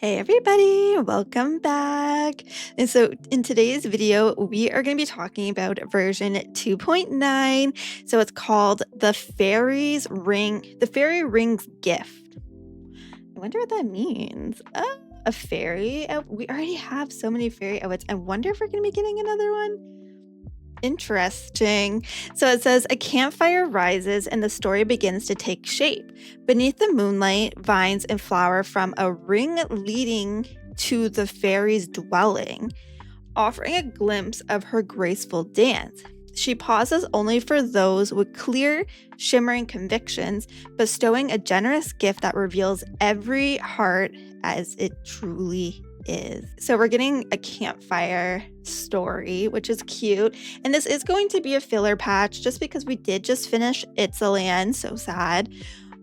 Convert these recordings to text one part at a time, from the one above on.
Hey everybody, welcome back. And so in today's video, we are going to be talking about version 2.9. So it's called the Fairy Ring's Gift. I wonder what that means. A fairy? We already have so many fairy outfits. I wonder if we're going to be getting another one. Interesting. So it says a campfire rises and the story begins to take shape. Beneath the moonlight, vines and flower from a ring leading to the fairy's dwelling, offering a glimpse of her graceful dance. She pauses only for those with clear, shimmering convictions, bestowing a generous gift that reveals every heart as it truly is. So we're getting a campfire story, which is cute. And this is going to be a filler patch just because we did just finish It's a Land. So sad.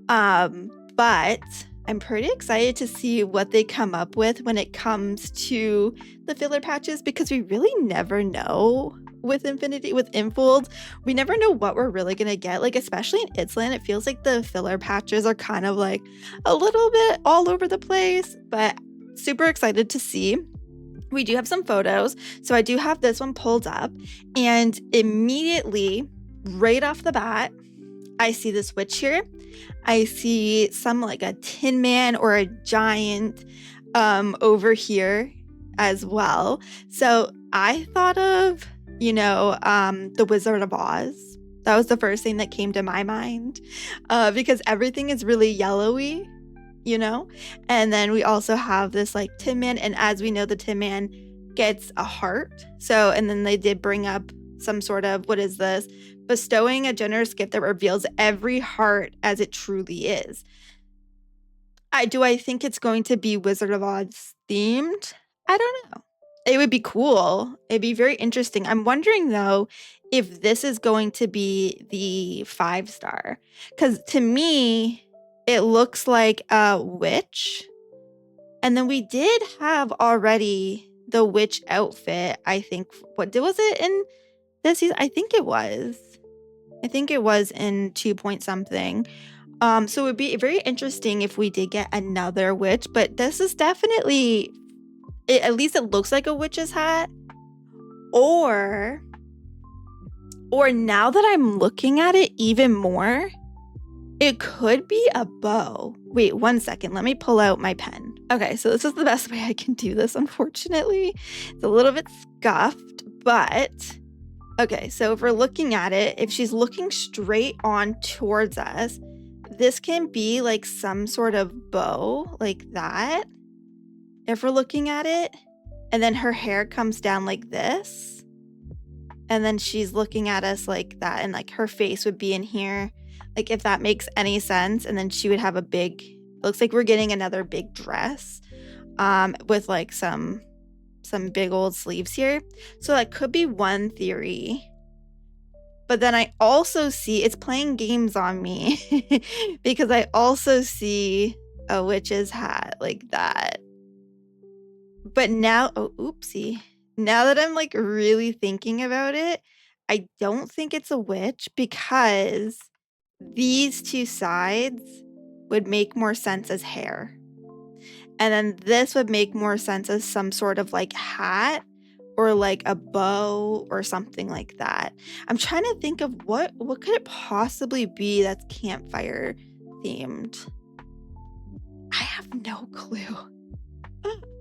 But I'm pretty excited to see what they come up with when it comes to the filler patches because we really never know with Infold. We never know what we're really going to get. Like, especially in It's Land, it feels like the filler patches are kind of like a little bit all over the place, but super excited to see. We do have some photos. So I do have this one pulled up, and immediately, right off the bat, I see this witch here. I see some like a tin man or a giant over here as well. So I thought of, the Wizard of Oz. That was the first thing that came to my mind because everything is really yellowy, and then we also have this like Tin Man, and as we know, the Tin Man gets a heart. So, and then they did bring up some sort of, what is this? Bestowing a generous gift that reveals every heart as it truly is. Do I think it's going to be Wizard of Oz themed? I don't know. It would be cool. It'd be very interesting. I'm wondering though, if this is going to be the 5-star, because to me, it looks like a witch. And then we did have already the witch outfit. I think, was it in this season? I think it was in 2 point something. So it would be very interesting if we did get another witch, but this is definitely, at least it looks like a witch's hat. Or now that I'm looking at it even more, it could be a bow. Wait, 1 second. Let me pull out my pen. Okay, so this is the best way I can do this, unfortunately. It's a little bit scuffed, but okay, so if we're looking at it, if she's looking straight on towards us, this can be like some sort of bow like that. If we're looking at it, and then her hair comes down like this, and then she's looking at us like that, and like her face would be in here. Like, if that makes any sense. And then she would have looks like we're getting another big dress with like some big old sleeves here. So that could be one theory. But then I also see it's playing games on me because I also see a witch's hat like that. But now, oopsie. Now that I'm like really thinking about it, I don't think it's a witch because these two sides would make more sense as hair. And then this would make more sense as some sort of like hat or like a bow or something like that. I'm trying to think of what could it possibly be that's campfire themed. I have no clue.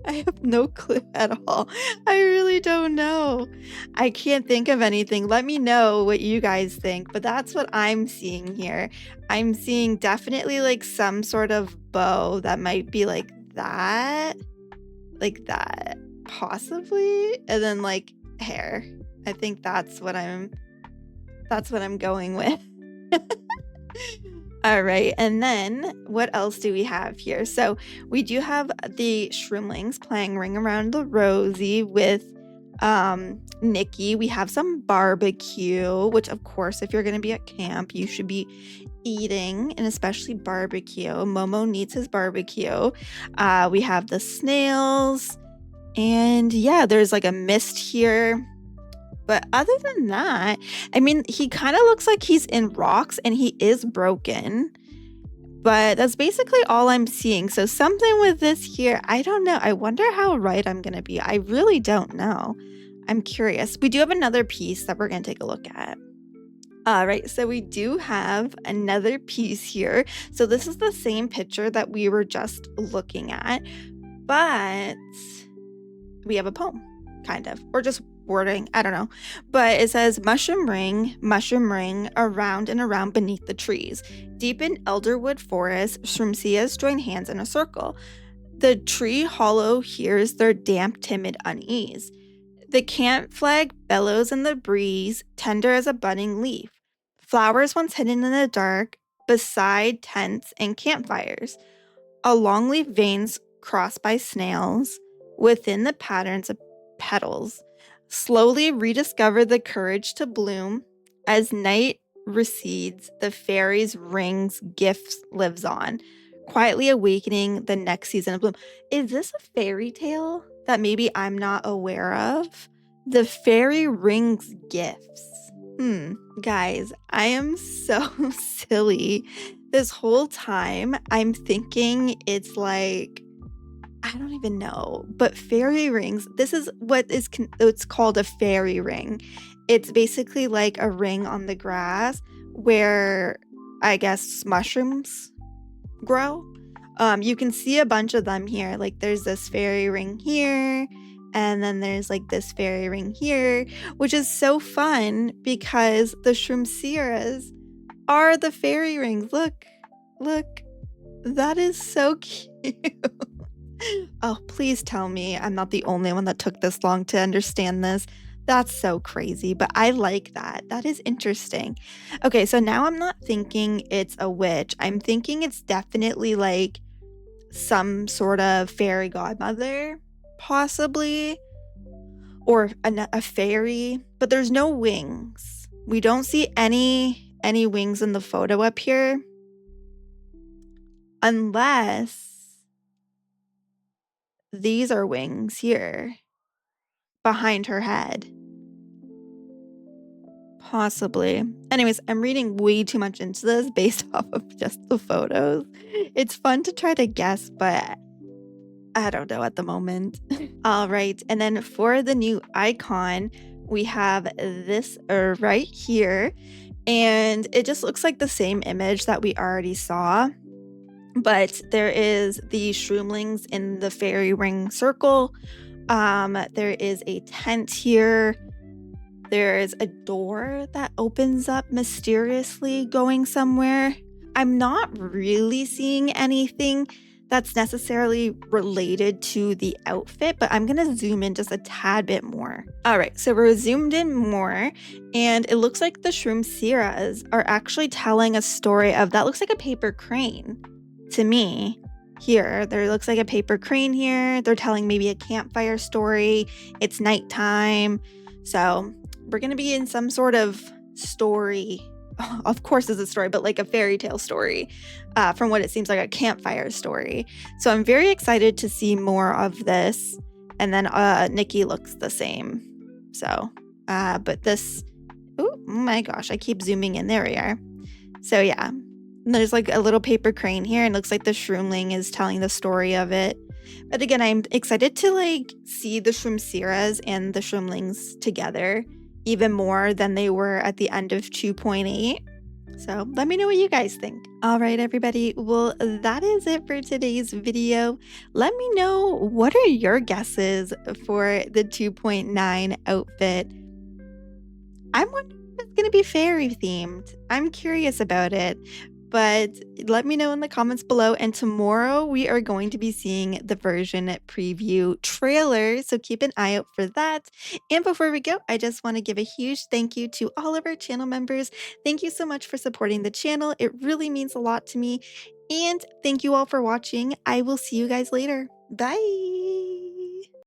I have no clue at all. I really don't know. I can't think of anything. Let me know what you guys think, but that's what I'm seeing here. I'm seeing definitely like some sort of bow that might be like that, possibly, and then like hair. I think that's what I'm going with. All right, and then what else do we have here? So we do have the Shroomlings playing Ring Around the Rosie with Nikki. We have some barbecue, which of course, if you're going to be at camp, you should be eating, and especially barbecue. Momo needs his barbecue. We have the snails, and yeah, there's like a mist here. But other than that, I mean, he kind of looks like he's in rocks and he is broken. but that's basically all I'm seeing. So something with this here, I don't know. I wonder how right I'm going to be. I really don't know. I'm curious. We do have another piece that we're going to take a look at. All right, so we do have another piece here. So this is the same picture that we were just looking at, but we have a poem, kind of, or just wording, I don't know. But it says, mushroom ring, around and around beneath the trees. Deep in elderwood forest, shroomsias join hands in a circle. The tree hollow hears their damp, timid unease. The camp flag bellows in the breeze, tender as a budding leaf. Flowers once hidden in the dark, beside tents and campfires. A longleaf veins crossed by snails, within the patterns of petals, slowly rediscover the courage to bloom. As night recedes, the fairies' rings gifts lives on, quietly awakening the next season of bloom. Is this a fairy tale that maybe I'm not aware of? The fairy rings gifts. Guys, I am so silly. This whole time, I'm thinking it's like, I don't even know, but fairy rings, this is what is it's called a fairy ring. It's basically like a ring on the grass where I guess mushrooms grow. You can see a bunch of them here. Like there's this fairy ring here, and then there's like this fairy ring here, which is so fun because the shroomsiras are the fairy rings. Look, that is so cute. Oh, please tell me I'm not the only one that took this long to understand this. That's so crazy, but I like that. That is interesting. Okay, so now I'm not thinking it's a witch. I'm thinking it's definitely like some sort of fairy godmother, possibly, or a fairy, but there's no wings. We don't see any wings in the photo up here, unless these are wings here behind her head. Possibly. Anyways, I'm reading way too much into this based off of just the photos. It's fun to try to guess, but I don't know at the moment. All right. And then for the new icon, we have this right here. And it just looks like the same image that we already saw. But there is the shroomlings in the fairy ring circle. There is a tent here. There's a door that opens up mysteriously going somewhere. I'm not really seeing anything that's necessarily related to the outfit, but I'm going to zoom in just a tad bit more. All right, so we're zoomed in more, and it looks like the shroomsiras are actually telling a story of, that looks like a paper crane to me. Here, there looks like a paper crane here. They're telling maybe a campfire story. It's nighttime. So we're going to be in some sort of story. Of course it's a story, but like a fairy tale story, from what it seems like a campfire story. So I'm very excited to see more of this. And then Nikki looks the same. So, but this, oh my gosh, I keep zooming in. There we are. So yeah, there's like a little paper crane here, and it looks like the shroomling is telling the story of it. But again, I'm excited to like see the shroomsiras and the shroomlings together even more than they were at the end of 2.8. So let me know what you guys think. All right, everybody. Well, that is it for today's video. Let me know, what are your guesses for the 2.9 outfit? I'm wondering if it's going to be fairy themed. I'm curious about it. But let me know in the comments below. And tomorrow we are going to be seeing the version preview trailer. So keep an eye out for that. And before we go, I just want to give a huge thank you to all of our channel members. Thank you so much for supporting the channel. It really means a lot to me. And thank you all for watching. I will see you guys later. Bye.